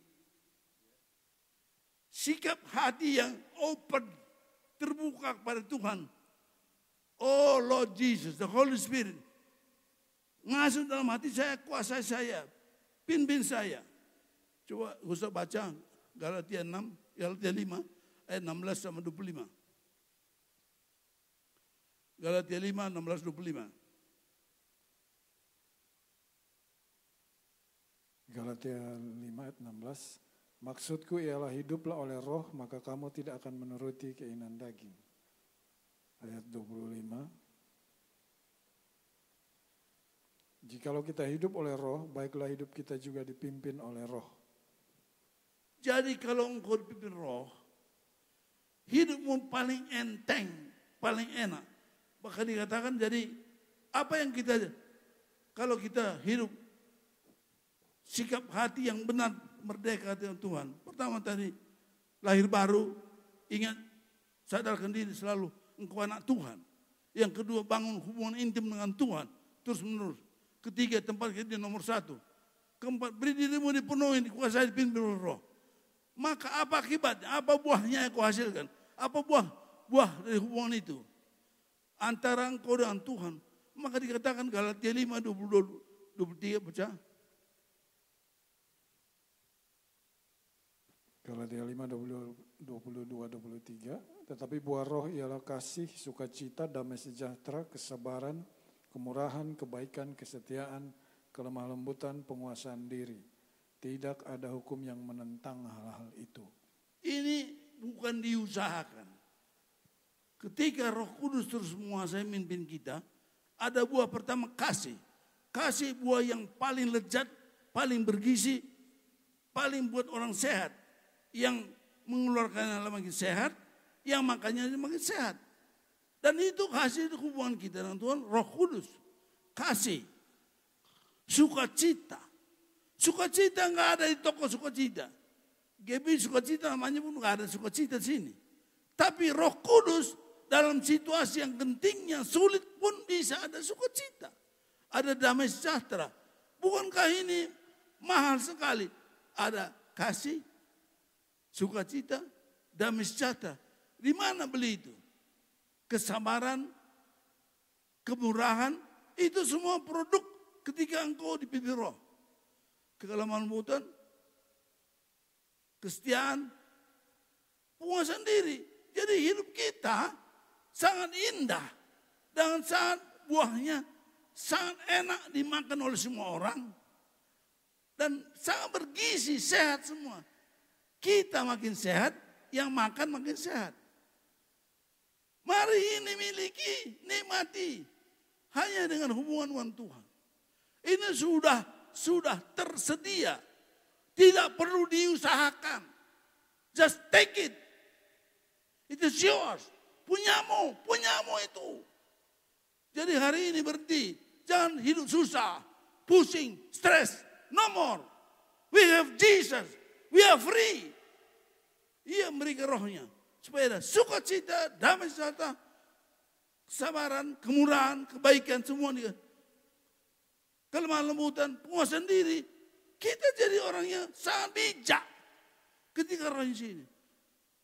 Sikap hati yang open, terbuka kepada Tuhan. Oh Lord Jesus, the Holy Spirit. Masuk dalam hati saya, kuasai saya, pimpin saya. Coba Gustaf baca Galatia 6, Galatia 5, ayat 16 sama 25. Galatia 5, 16, 25. Galatia 5 ayat 16. Maksudku ialah hiduplah oleh roh, maka kamu tidak akan menuruti keinginan daging. Ayat 25. Jikalau kita hidup oleh roh, baiklah hidup kita juga dipimpin oleh roh. Jadi kalau engkau dipimpin roh, hidupmu paling enteng, paling enak. Bahkan dikatakan jadi apa yang kita, kalau kita hidup sikap hati yang benar, merdeka dengan Tuhan. Pertama tadi, lahir baru, ingat, sadarkan diri selalu engkau anak Tuhan. Yang kedua, bangun hubungan intim dengan Tuhan, terus menerus. Ketiga, tempat kita nomor 1. Keempat, beri dirimu dipenuhi, dikuasai, dipimpin oleh roh. Maka apa akibatnya, apa buahnya yang kau hasilkan? Apa buah dari hubungan itu? Antara engkau dengan Tuhan. Maka dikatakan Galatia 5, 22, 23 baca. Galatia 5, 22, 23. Tetapi buah roh ialah kasih, sukacita, damai sejahtera, kesabaran, kemurahan, kebaikan, kesetiaan, kelemah lembutan, penguasaan diri. Tidak ada hukum yang menentang hal-hal itu. Ini bukan diusahakan. Ketika Roh Kudus terus menguasai mimpin kita, ada buah pertama kasih. Kasih buah yang paling lezat, paling bergizi, paling buat orang sehat. Yang mengeluarkan makin sehat, yang makannya makin sehat. Dan itu hasil hubungan kita dengan Tuhan, Roh Kudus. Kasih, sukacita. Sukacita nggak ada di toko sukacita. GB sukacita namanya pun nggak ada sukacita di sini. Tapi Roh Kudus dalam situasi yang genting, yang sulit pun bisa ada sukacita. Ada damai sejahtera. Bukankah ini mahal sekali? Ada kasih, sukacita, damai sejahtera. Di mana beli itu? Kesabaran, kemurahan, itu semua produk ketika engkau dipimpin roh. Kelemah lembutan, kesetiaan, penguasaan diri. Jadi hidup kita sangat indah dan sangat buahnya sangat enak dimakan oleh semua orang dan sangat bergizi, sehat semua. Kita makin sehat, yang makan makin sehat. Mari ini miliki, nikmati hanya dengan hubungan dengan Tuhan. Ini sudah tersedia. Tidak perlu diusahakan. Just take it. It is yours. Punyamu itu. Jadi hari ini berhenti. Jangan hidup susah, pusing, stres. No more. We have Jesus. We are free. Ia memberikan rohnya. Supaya ada sukacita, damai sejahtera, kesabaran, kemurahan, kebaikan, semua dia. Kelemahan lembutan, penguasaan diri. Kita jadi orangnya sangat bijak. Ketika rohnya sini.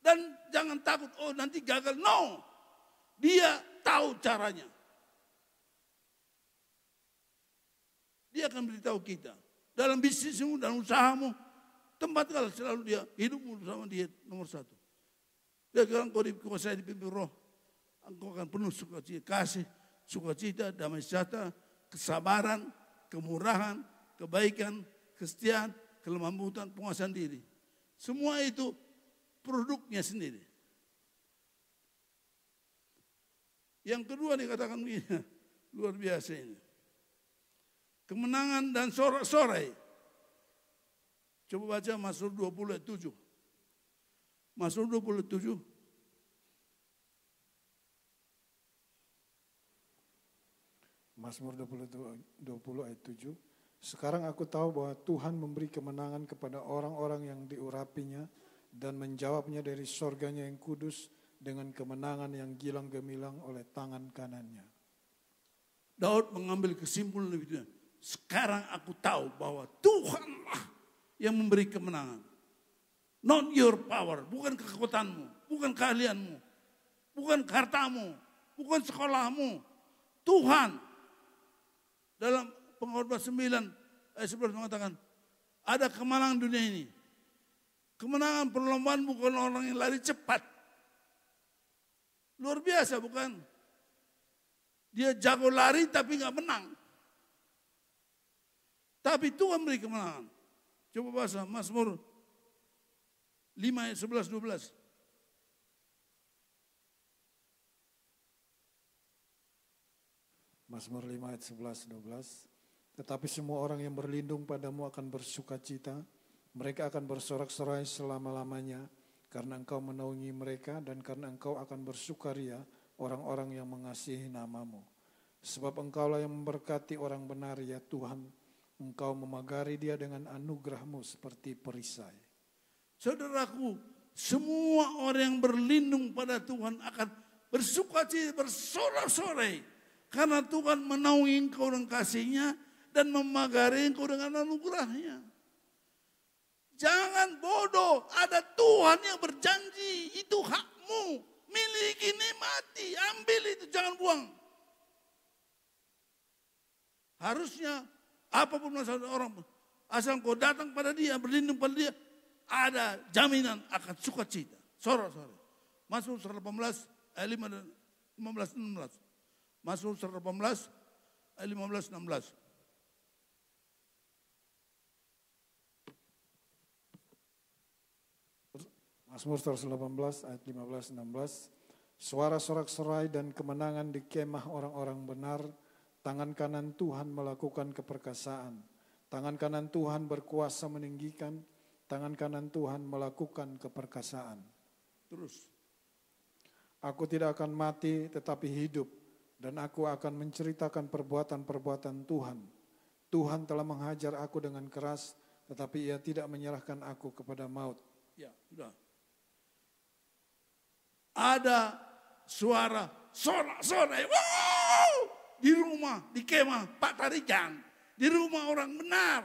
Dan jangan takut, oh nanti gagal. No. Dia tahu caranya. Dia akan beritahu kita. Dalam bisnismu, dalam usahamu. Tempatkan selalu dia. Hidupmu bersama dia nomor satu. Dia kalau engkau dikuasai dipimpin roh. Engkau akan penuh sukacita. Kasih, sukacita, damai sejahtera, kesabaran, kemurahan, kebaikan, kesetiaan, kelembutan, penguasaan diri. Semua itu produknya sendiri. Yang kedua dikatakan begini, luar biasa ini. Kemenangan dan sorak-sorai. Coba baca Mazmur 20 ayat 7. Mazmur 27. Mazmur 20 ayat 7. Sekarang aku tahu bahwa Tuhan memberi kemenangan kepada orang-orang yang diurapinya dan menjawabnya dari sorganya yang kudus dengan kemenangan yang gilang gemilang oleh tangan kanannya. Daud mengambil kesimpulan lebih dulu. Sekarang aku tahu bahwa Tuhanlah yang memberi kemenangan. Not your power, bukan kekuatanmu, bukan keahlianmu, bukan hartamu, bukan sekolahmu. Tuhan. Dalam Pengkhotbah 9 ayat 11 mengatakan, ada kemenangan dunia ini. Kemenangan perlombaan bukan orang yang lari cepat. Luar biasa bukan? Dia jago lari tapi gak menang. Tapi Tuhan beri kemenangan. Coba baca Mazmur 5 ayat 11, 12. Mazmur 5 ayat 11, 12. Tetapi semua orang yang berlindung padamu akan bersukacita. Mereka akan bersorak-sorai selama-lamanya. Karena engkau menaungi mereka dan karena engkau akan bersukaria orang-orang yang mengasihi namamu. Sebab engkaulah yang memberkati orang benar ya Tuhan. Engkau memagari dia dengan anugerahmu seperti perisai. Saudaraku, semua orang yang berlindung pada Tuhan akan bersukacita, bersorak-sorai. Karena Tuhan menaungi engkau dengan kasih-Nya dan memagari engkau dengan anugerahnya. Jangan bodoh, ada Tuhan yang berjanji, itu hakmu. Miliki, nikmati, ambil itu, jangan buang. Harusnya apapun masalah orang, asal kau datang pada dia, berlindung pada dia, ada jaminan akan sukacita. Sorak-sorai. Mazmur 18 ayat 5 dan 15 16. Mazmur 18 ayat 15 16. Mazmur 118 ayat 15-16. Suara sorak-sorai dan kemenangan di kemah orang-orang benar. Tangan kanan Tuhan melakukan keperkasaan. Tangan kanan Tuhan berkuasa meninggikan. Tangan kanan Tuhan melakukan keperkasaan. Terus. Aku tidak akan mati tetapi hidup. Dan aku akan menceritakan perbuatan-perbuatan Tuhan. Tuhan telah menghajar aku dengan keras. Tetapi ia tidak menyerahkan aku kepada maut. Ya, sudah. Ada suara sorak-sorai. Wow! Di rumah, di kemah Pak Tarijan. Di rumah orang benar.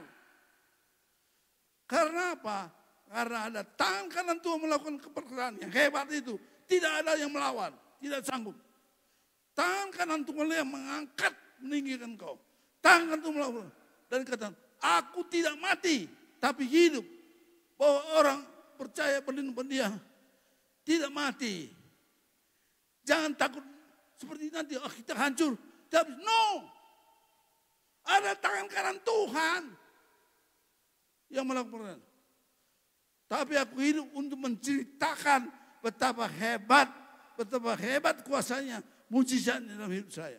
Karena apa? Karena ada tangan kanan Tuhan melakukan keperkasaan yang hebat itu. Tidak ada yang melawan. Tidak sanggup. Tangan kanan Tuhan yang mengangkat, meninggikan kau. Tangan kanan Tuhan melakukan. Dan kata, aku tidak mati, tapi hidup. Bahwa orang percaya berlindung pada dia. Tidak mati. Jangan takut seperti nanti kita hancur. Tapi no. Ada tangan kanan Tuhan yang melakukan. Tapi aku hidup untuk menceritakan betapa hebat kuasanya, mujizatnya dalam hidup saya.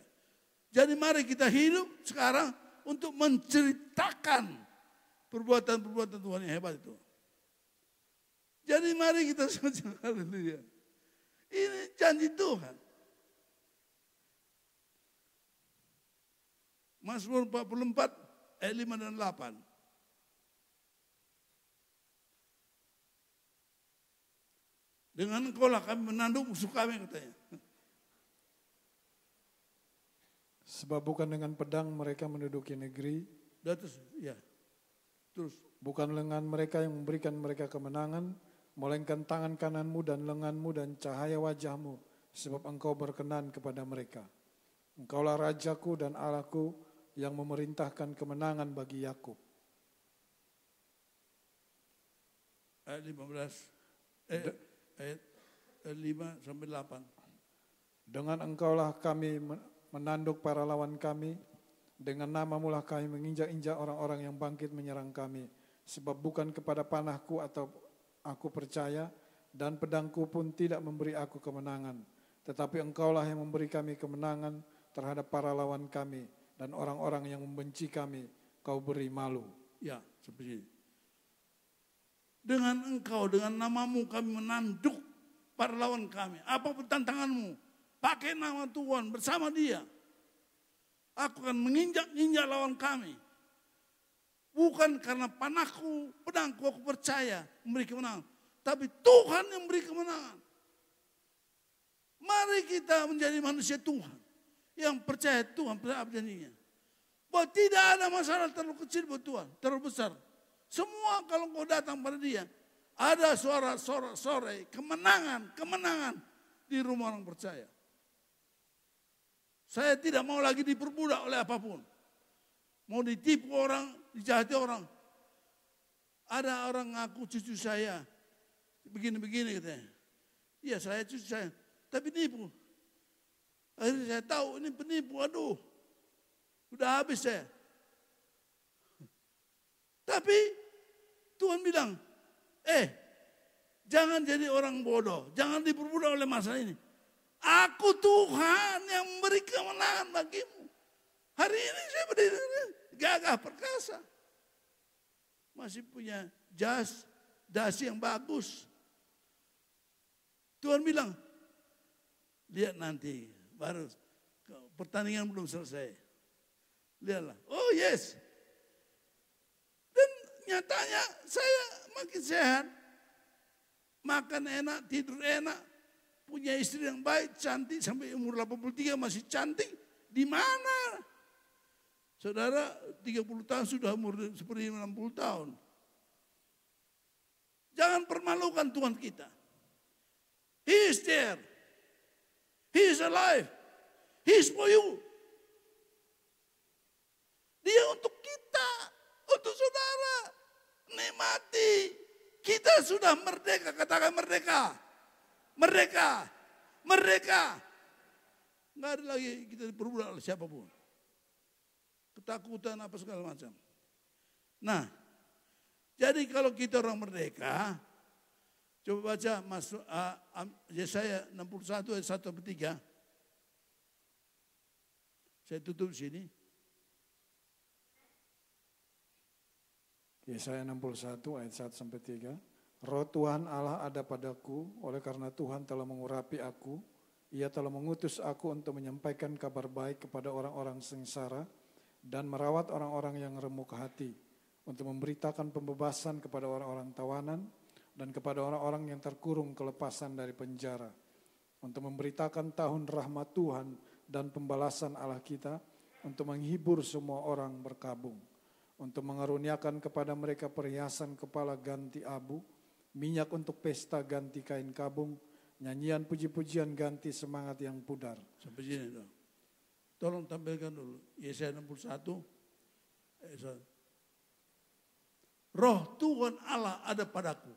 Jadi mari kita hidup sekarang untuk menceritakan perbuatan-perbuatan Tuhan yang hebat itu. Jadi mari kita haleluya. Ini janji Tuhan. Mazmur 44 ayat 5 dan 8. Dengan engkaulah kami menanduk musuh kami, katanya. Sebab bukan dengan pedang mereka menduduki negeri. Terus, ya. Terus. Bukan lengan mereka yang memberikan mereka kemenangan, melainkan tangan kananmu dan lenganmu dan cahaya wajahmu, sebab engkau berkenan kepada mereka. Engkaulah Rajaku dan Allahku yang memerintahkan kemenangan bagi Yakub. Ayat 15, ayat 5 sampai 8. Dengan engkaulah kami menanduk para lawan kami, dengan namamu lah kami menginjak-injak orang-orang yang bangkit menyerang kami. Sebab bukan kepada panahku atau aku percaya, dan pedangku pun tidak memberi aku kemenangan. Tetapi engkaulah yang memberi kami kemenangan terhadap para lawan kami, dan orang-orang yang membenci kami kau beri malu. Ya, seperti ini. Dengan engkau, dengan namamu kami menanduk para lawan kami. Apapun tantanganmu, pakai nama Tuhan bersama dia. Aku akan menginjak-injak lawan kami. Bukan karena panahku, pedangku aku percaya memberi kemenangan. Tapi Tuhan yang memberi kemenangan. Mari kita menjadi manusia Tuhan. Yang percaya Tuhan, percaya janjinya. Bahwa tidak ada masalah terlalu kecil buat Tuhan, terlalu besar. Semua kalau kau datang pada dia, ada suara sore kemenangan di rumah orang percaya. Saya tidak mau lagi diperbudak oleh apapun. Mau ditipu orang, dijahati orang. Ada orang ngaku cucu saya, begini-begini katanya. Iya saya cucu saya, tapi nipu. Akhirnya saya tahu ini penipu, aduh. Udah habis saya. Tapi Tuhan bilang, jangan jadi orang bodoh. Jangan diperbudak oleh masalah ini. Aku Tuhan yang memberi kemenangan bagimu. Hari ini saya berdiri gagah perkasa. Masih punya dasi yang bagus. Tuhan bilang, lihat nanti, baru pertandingan belum selesai. Lihatlah, oh yes. Dan nyatanya saya makin sehat. Makan enak, tidur enak. Punya istri yang baik, cantik, sampai umur 83 masih cantik. Di mana? Saudara 30 tahun sudah umur seperti 60 tahun. Jangan permalukan Tuhan kita. He is there. He is alive. He is for you. Dia untuk kita, untuk saudara. Nikmati. Kita sudah merdeka, katakan merdeka. Merdeka. Merdeka. Nggak ada lagi kita diperbudak oleh siapapun. Ketakutan apa segala macam. Nah, jadi kalau kita orang merdeka, coba baca masuk Yesaya 61 ayat 1 sampai 3. Saya tutup sini. Yesaya 61 ayat 1 sampai 3. Roh Tuhan Allah ada padaku, oleh karena Tuhan telah mengurapi aku. Ia telah mengutus aku untuk menyampaikan kabar baik kepada orang-orang sengsara dan merawat orang-orang yang remuk hati, untuk memberitakan pembebasan kepada orang-orang tawanan dan kepada orang-orang yang terkurung kelepasan dari penjara, untuk memberitakan tahun rahmat Tuhan dan pembalasan Allah kita, untuk menghibur semua orang berkabung, untuk mengaruniakan kepada mereka perhiasan kepala ganti abu, minyak untuk pesta ganti kain kabung, nyanyian puji-pujian ganti semangat yang pudar. Sampai sini dong. Tolong tampilkan dulu Yesaya 61 ayat 1. Roh Tuhan Allah ada padaku.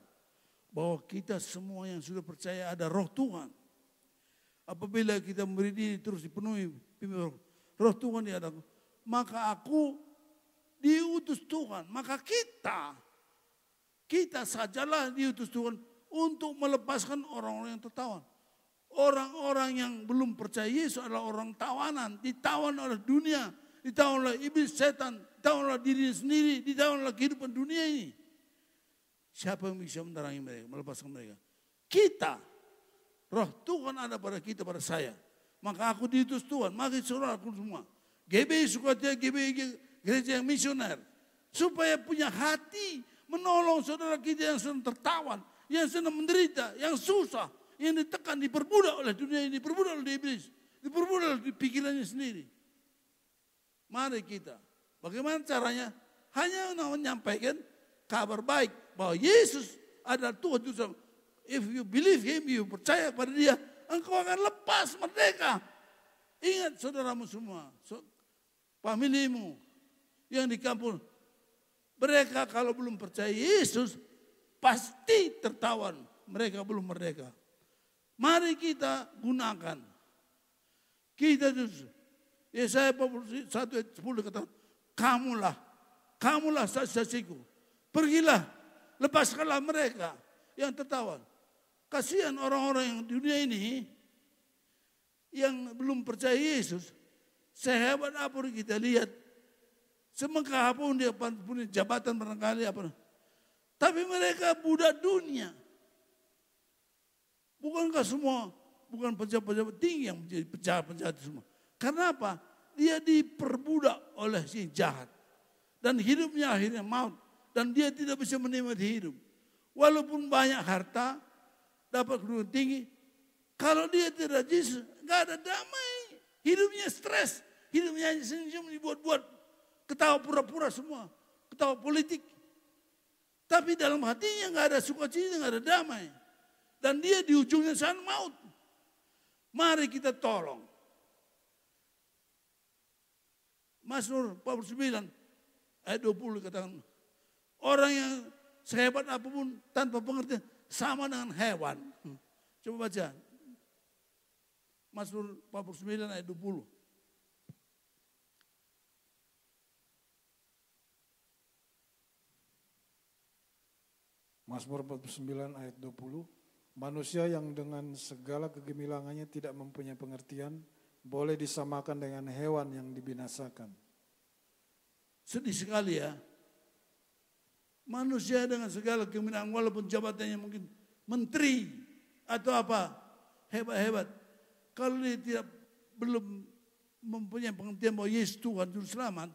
Bahwa kita semua yang sudah percaya ada roh Tuhan. Apabila kita memberi diri terus dipenuhi roh Tuhan di hadapanku, maka aku diutus Tuhan. Maka kita sajalah diutus Tuhan untuk melepaskan orang-orang yang tertawan. Orang-orang yang belum percaya Yesus adalah orang tawanan, ditawan oleh dunia, ditawan oleh iblis setan, ditawan oleh diri sendiri, ditawan oleh kehidupan dunia ini. Siapa yang bisa menerangi mereka, melepaskan mereka? Kita, Roh Tuhan ada pada kita, pada saya. Maka aku diutus Tuhan, maka saudaraku semua. GBI Sukacita, GBI gereja yang misioner. Supaya punya hati menolong saudara kita yang sedang tertawan, yang sedang menderita, yang susah, yang ditekan, diperbudak oleh dunia ini, diperbudak oleh iblis, diperbudak oleh pikirannya sendiri. Mari kita, bagaimana caranya? Hanya menyampaikan kabar baik bahwa Yesus adalah Tuhan. If you believe Him, you percaya pada Dia, engkau akan lepas merdeka. Ingat saudaramu semua, familimu yang di kampung, mereka kalau belum percaya Yesus, pasti tertawan. Mereka belum merdeka. Mari kita gunakan. Kita justru. Yesaya 1 ayat 10 kata, kamulah saksi-saksiku. Pergilah, lepaskanlah mereka yang tertawan. Kasihan orang-orang yang di dunia ini yang belum percaya Yesus, sehebat apa kita lihat, semegah apapun dia punya jabatan barangkali apa, tapi mereka budak dunia. Bukankah semua, bukan pejabat-pejabat tinggi yang menjadi penjahat-penjahat semua? Karena apa? Dia diperbudak oleh si jahat. Dan hidupnya akhirnya maut. Dan dia tidak bisa menikmati hidup. Walaupun banyak harta, dapat kedudukan tinggi, kalau dia tidak Yesus, nggak ada damai. Hidupnya stres, hidupnya hanya senyum dibuat-buat, ketawa pura-pura semua, ketawa politik. Tapi dalam hatinya nggak ada sukacita, nggak ada damai. Dan dia di ujungnya sana maut. Mari kita tolong. Mazmur 49 ayat 20 katakan, orang yang sehebat apapun tanpa pengertian sama dengan hewan. Coba baca. Mazmur 49 ayat 20. Mazmur 49 ayat 20. Manusia yang dengan segala kegemilangannya tidak mempunyai pengertian, boleh disamakan dengan hewan yang dibinasakan. Sedih sekali ya. Manusia dengan segala kegemilangan, walaupun jabatannya mungkin menteri atau apa, hebat-hebat. Kalau dia belum mempunyai pengertian bahwa Yesus Tuhan Juru Selamat,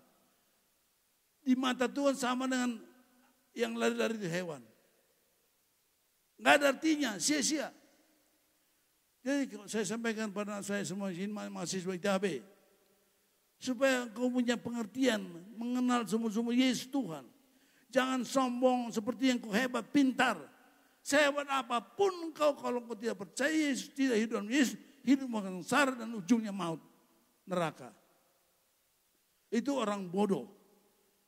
di mata Tuhan sama dengan yang lari-lari di hewan. Nggak ada artinya, sia-sia. Jadi saya sampaikan pada saya semua ini mahasiswa ITHB, supaya kau punya pengertian, mengenal sungguh-sungguh Yesus Tuhan. Jangan sombong seperti yang kau hebat, pintar. Sehebat apapun kau, kalau kau tidak percaya Yesus, tidak hidup dalam Yesus, hidup akan sengsara dan ujungnya maut, neraka. Itu orang bodoh.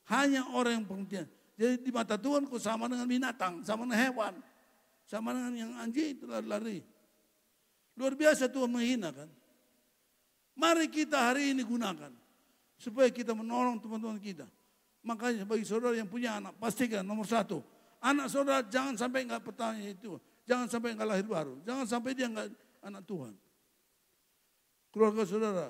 Hanya orang yang pengertian. Jadi di mata Tuhan kau sama dengan binatang, sama dengan hewan, sama dengan yang anjing itu lari. Luar biasa Tuhan menghina kan. Mari kita hari ini gunakan supaya kita menolong teman-teman kita. Makanya bagi saudara yang punya anak, pastikan nomor 1, anak saudara jangan sampai enggak pertanyaan itu, jangan sampai enggak lahir baru, jangan sampai dia enggak anak Tuhan. Keluarga saudara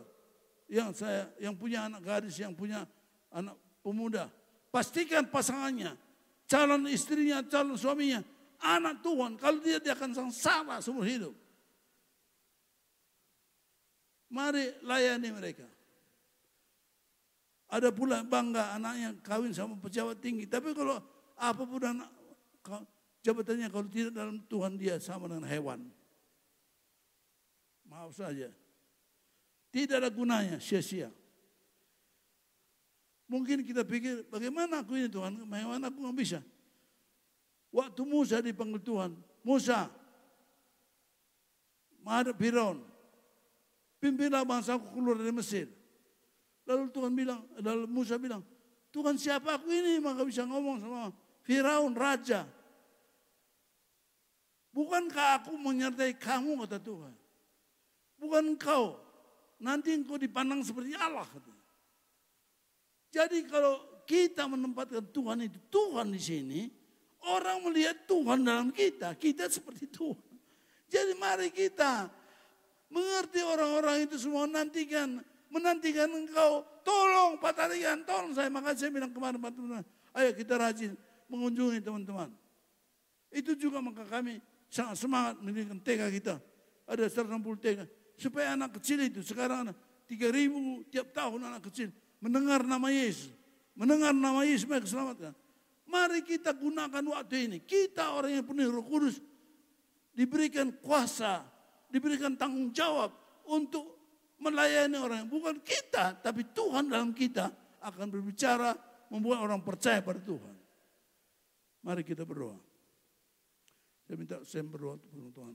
yang punya anak gadis, yang punya anak pemuda, pastikan pasangannya, calon istrinya, calon suaminya, anak Tuhan. Kalau dia akan sengsara seumur hidup. Mari layani mereka. Ada pula bangga anaknya kawin sama pejabat tinggi. Tapi kalau apapun anak jabatannya, kalau tidak dalam Tuhan, dia sama dengan hewan. Maaf saja. Tidak ada gunanya, sia-sia. Mungkin kita pikir, bagaimana aku ini Tuhan, bagaimana aku nggak bisa. Waktu Musa dipanggil Tuhan, Musa, menghadap Firaun, pimpinlah bangsaku keluar dari Mesir. Lalu lalu Musa bilang, Tuhan siapa aku ini maka bisa ngomong sama Firaun, raja. Bukankah aku menyertai kamu, kata Tuhan. Bukan engkau, nanti engkau dipandang seperti Allah. Jadi kalau kita menempatkan Tuhan itu, Tuhan di sini, orang melihat Tuhan dalam kita, kita seperti Tuhan. Jadi mari kita mengerti orang-orang itu semua, menantikan engkau, tolong Pak Tarigan, tolong saya. Maka saya bilang kemarin, teman-teman, ayo kita rajin mengunjungi teman-teman. Itu juga maka kami sangat semangat mendirikan TK kita. ada 163. Supaya anak kecil itu sekarang 3.000 tiap tahun anak kecil mendengar nama Yesus. Mendengar nama Yesus mereka selamatkan. Mari kita gunakan waktu ini. Kita orang yang penuh Roh Kudus diberikan kuasa, diberikan tanggung jawab untuk melayani orang. Bukan kita, tapi Tuhan dalam kita akan berbicara membuat orang percaya pada Tuhan. Mari kita berdoa. Saya minta Sam berdoa untuk Tuhan.